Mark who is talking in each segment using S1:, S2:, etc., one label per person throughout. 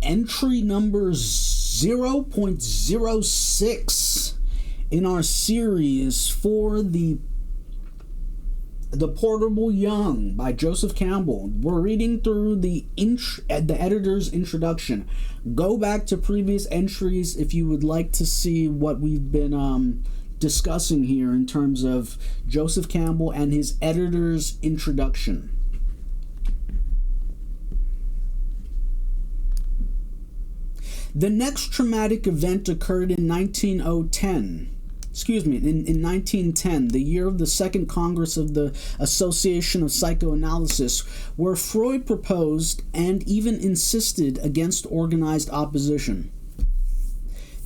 S1: entry number 0.06 in our series for the Portable Jung by Joseph Campbell. We're reading through the editor's introduction. Go back to previous entries if you would like to see what we've been discussing here in terms of Joseph Campbell and his editor's introduction. The next traumatic event occurred in 1910. In 1910, the year of the Second Congress of the Association of Psychoanalysis, where Freud proposed and even insisted against organized opposition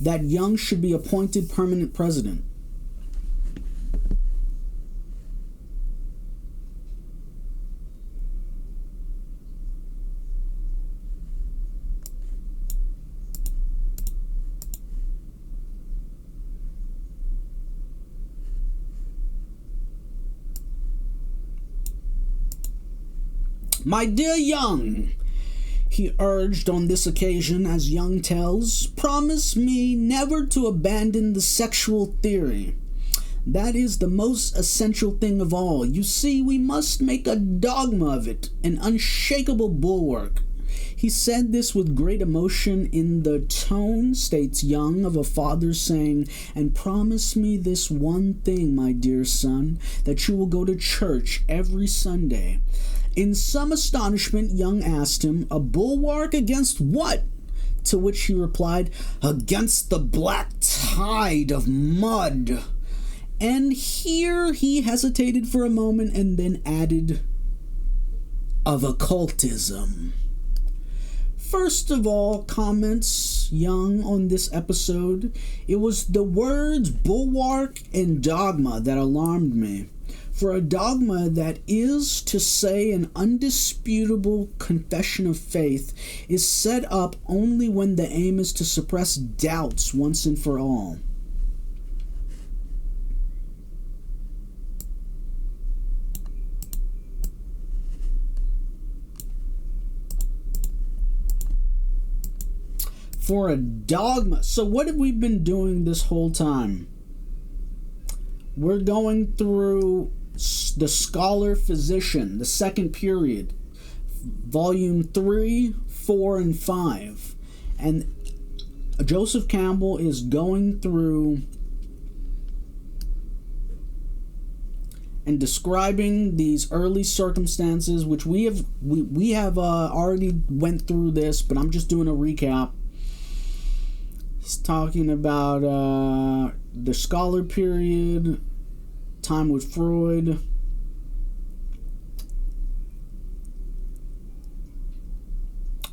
S1: that Jung should be appointed permanent president. "My dear Jung," he urged on this occasion, as Jung tells, "promise me never to abandon the sexual theory. That is the most essential thing of all. You see, we must make a dogma of it, an unshakable bulwark." He said this with great emotion in the tone, states Jung, of a father saying, "And promise me this one thing, my dear son, that you will go to church every Sunday." In some astonishment, Jung asked him, "A bulwark against what?" To which he replied, "Against the black tide of mud." And here he hesitated for a moment and then added, "of occultism." First of all, comments Jung on this episode, it was the words bulwark and dogma that alarmed me. For a dogma that is, to say, an undisputable confession of faith is set up only when the aim is to suppress doubts once and for all. For a dogma. So what have we been doing this whole time? We're going through the Scholar Physician, the second period, volume 3, 4, and 5. And Joseph Campbell is going through and describing these early circumstances, which we have already went through this, but I'm just doing a recap. He's talking about the Scholar period, time with Freud,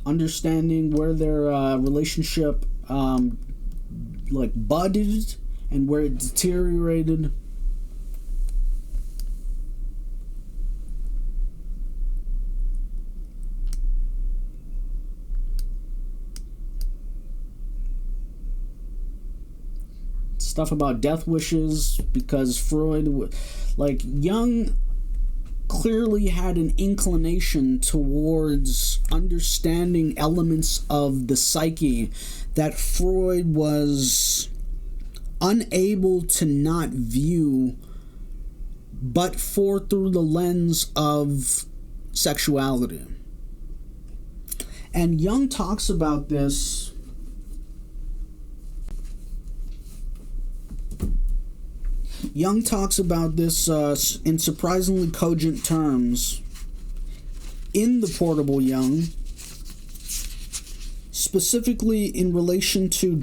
S1: understanding where their relationship budded and where it deteriorated. Stuff about death wishes, because Freud, Jung clearly had an inclination towards understanding elements of the psyche that Freud was unable to not view but through the lens of sexuality. And Jung talks about this in surprisingly cogent terms in the Portable Jung, specifically in relation to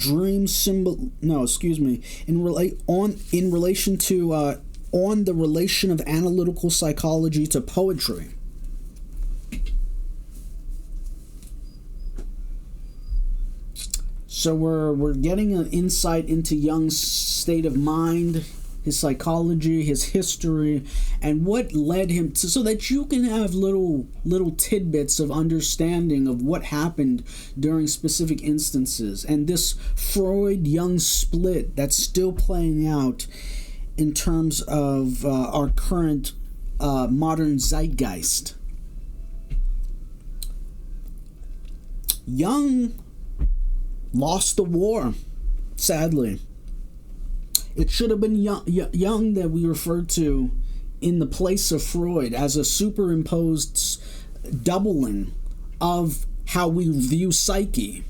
S1: on the relation of analytical psychology to poetry. So we're getting an insight into Jung's state of mind, his psychology, his history, and what led him to, so that you can have little tidbits of understanding of what happened during specific instances. And this Freud-Jung split that's still playing out in terms of our current modern zeitgeist. Jung lost the war, sadly. It should have been Jung that we referred to in the place of Freud as a superimposed doubling of how we view psyche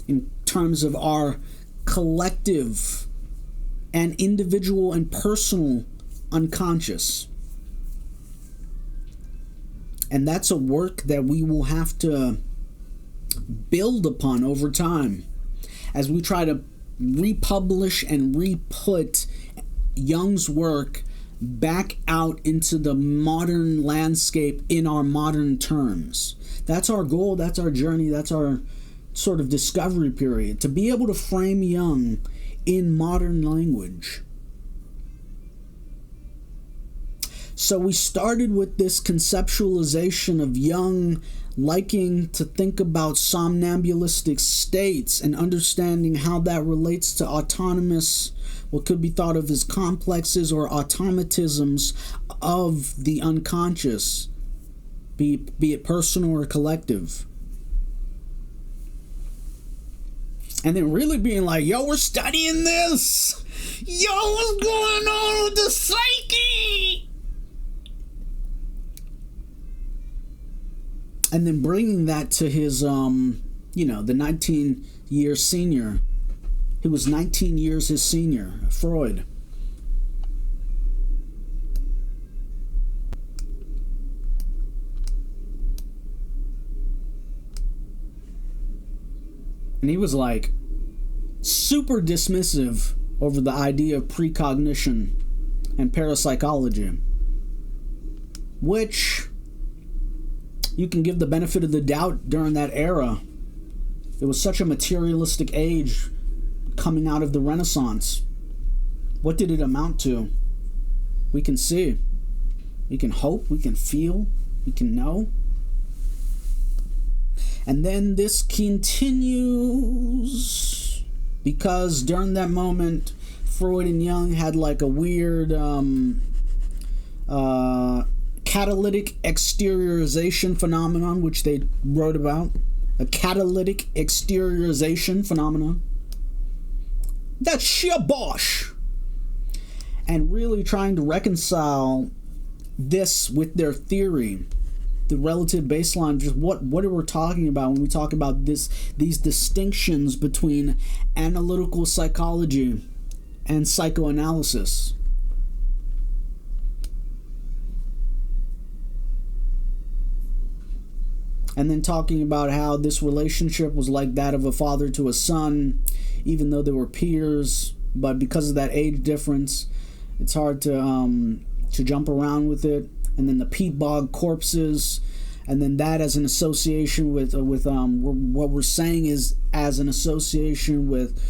S1: in terms of our collective and individual and personal unconscious. And that's a work that we will have to build upon over time as we try to republish and re-put Jung's work back out into the modern landscape in our modern terms. That's our goal, that's our journey, that's our sort of discovery period, to be able to frame Jung in modern language. So we started with this conceptualization of Jung liking to think about somnambulistic states and understanding how that relates to autonomous, what could be thought of as complexes or automatisms of the unconscious, be it personal or collective. And then really being like, yo, we're studying this. Yo, what's going on with the psyche? And then bringing that to his, the 19-year senior. He was 19 years his senior, Freud. And he was like super dismissive over the idea of precognition and parapsychology, which you can give the benefit of the doubt during that era. It was such a materialistic age coming out of the Renaissance. What did it amount to? We can see. We can hope. We can feel. We can know. And then this continues because during that moment, Freud and Jung had like a weird catalytic exteriorization phenomenon, which they wrote about. A catalytic exteriorization phenomenon. That's sheer bosh. And really trying to reconcile this with their theory. The relative baseline, just what are we talking about when we talk about these distinctions between analytical psychology and psychoanalysis. And then talking about how this relationship was like that of a father to a son, even though they were peers, but because of that age difference, it's hard to jump around with it. And then the peat bog corpses, and then that as an association with what we're saying is as an association with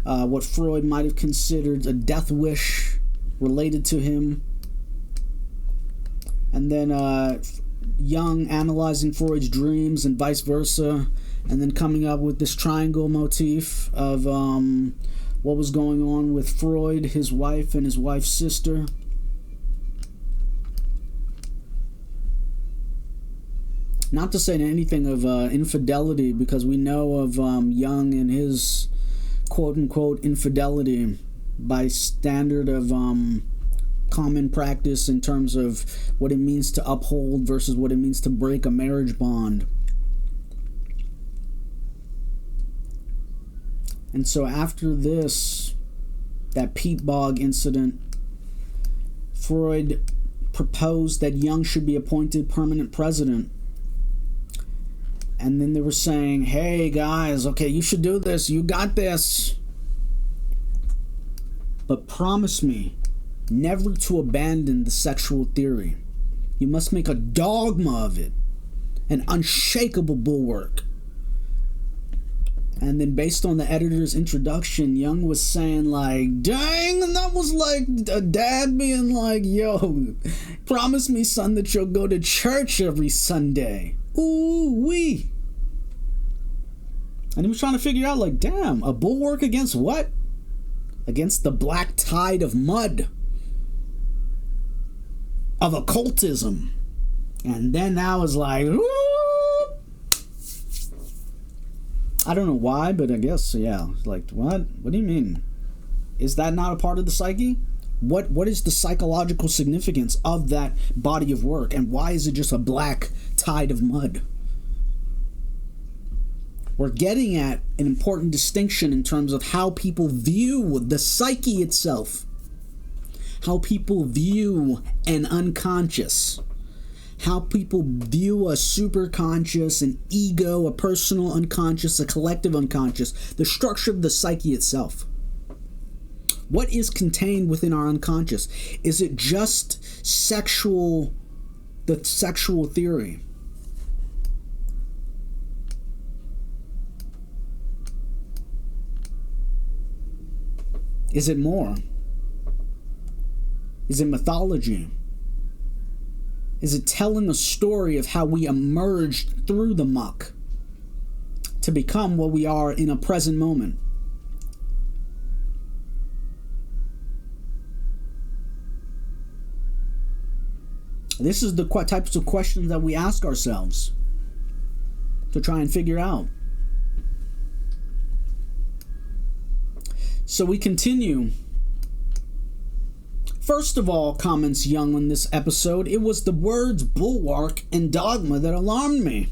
S1: what Freud might have considered a death wish related to him. And then Jung analyzing Freud's dreams and vice versa, and then coming up with this triangle motif of what was going on with Freud, his wife, and his wife's sister. Not to say anything of infidelity, because we know of Jung and his quote-unquote infidelity by standard of common practice in terms of what it means to uphold versus what it means to break a marriage bond. And so after this, that peat bog incident, Freud proposed that Jung should be appointed permanent president. And then they were saying, hey guys, okay, you should do this, you got this. But promise me never to abandon the sexual theory. You must make a dogma of it, an unshakable bulwark. And then based on the editor's introduction, Jung was saying like, dang, and that was like a dad being like, yo, promise me, son, that you'll go to church every Sunday. Ooh-wee. And he was trying to figure out like, damn, a bulwark against what? Against the black tide of mud. Of occultism. And then I was like, ooh. I don't know why, but I guess, yeah. Like, what? What do you mean? Is that not a part of the psyche? What is the psychological significance of that body of work, and why is it just a black tide of mud? We're getting at an important distinction in terms of how people view the psyche itself, how people view an unconscious, how people view a superconscious, an ego, a personal unconscious, a collective unconscious, the structure of the psyche itself. What is contained within our unconscious? Is it just the sexual theory? Is it more? Is it mythology? Is it telling a story of how we emerged through the muck to become what we are in a present moment? This is the types of questions that we ask ourselves to try and figure out. So we continue. First of all, comments Jung on this episode, it was the words bulwark and dogma that alarmed me.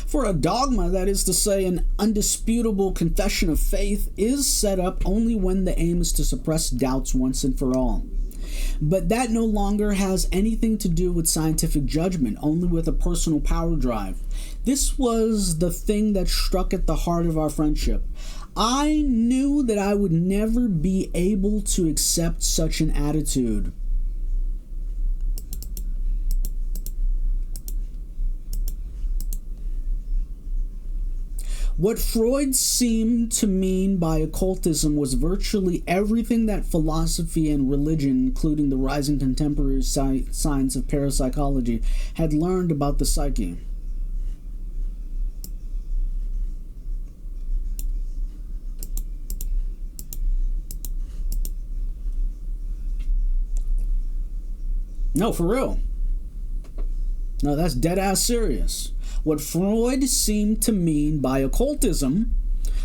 S1: For a dogma, that is to say, an undisputable confession of faith, is set up only when the aim is to suppress doubts once and for all. But that no longer has anything to do with scientific judgment, only with a personal power drive. This was the thing that struck at the heart of our friendship. I knew that I would never be able to accept such an attitude. What Freud seemed to mean by occultism was virtually everything that philosophy and religion, including the rising contemporary science of parapsychology, had learned about the psyche. No, for real. No, that's dead-ass serious. What Freud seemed to mean by occultism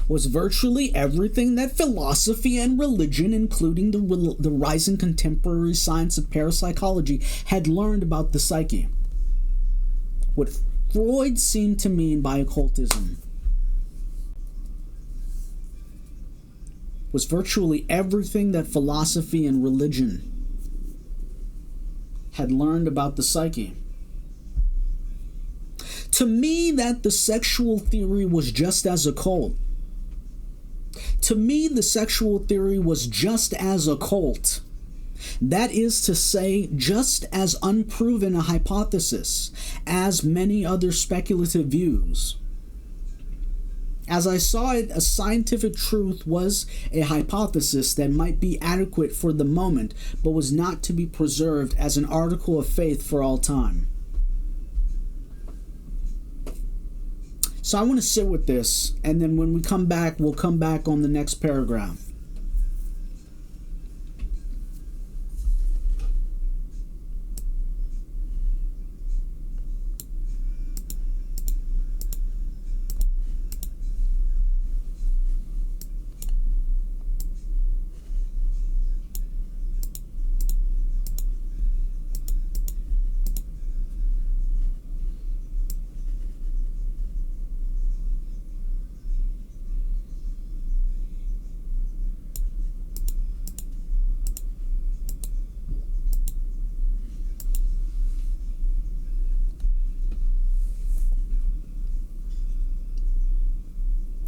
S1: was virtually everything that philosophy and religion, including the rising contemporary science of parapsychology, had learned about the psyche. What Freud seemed to mean by occultism was virtually everything that philosophy and religion had learned about the psyche. To me, that the sexual theory was just as occult. To me, the sexual theory was just as occult. That is to say, just as unproven a hypothesis as many other speculative views. As I saw it, a scientific truth was a hypothesis that might be adequate for the moment, but was not to be preserved as an article of faith for all time. So I want to sit with this, and then when we come back, we'll come back on the next paragraph.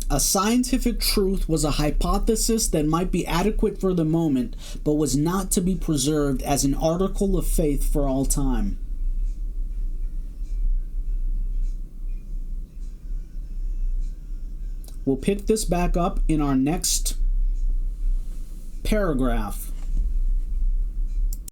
S1: A scientific truth was a hypothesis that might be adequate for the moment, but was not to be preserved as an article of faith for all time. We'll pick this back up in our next paragraph.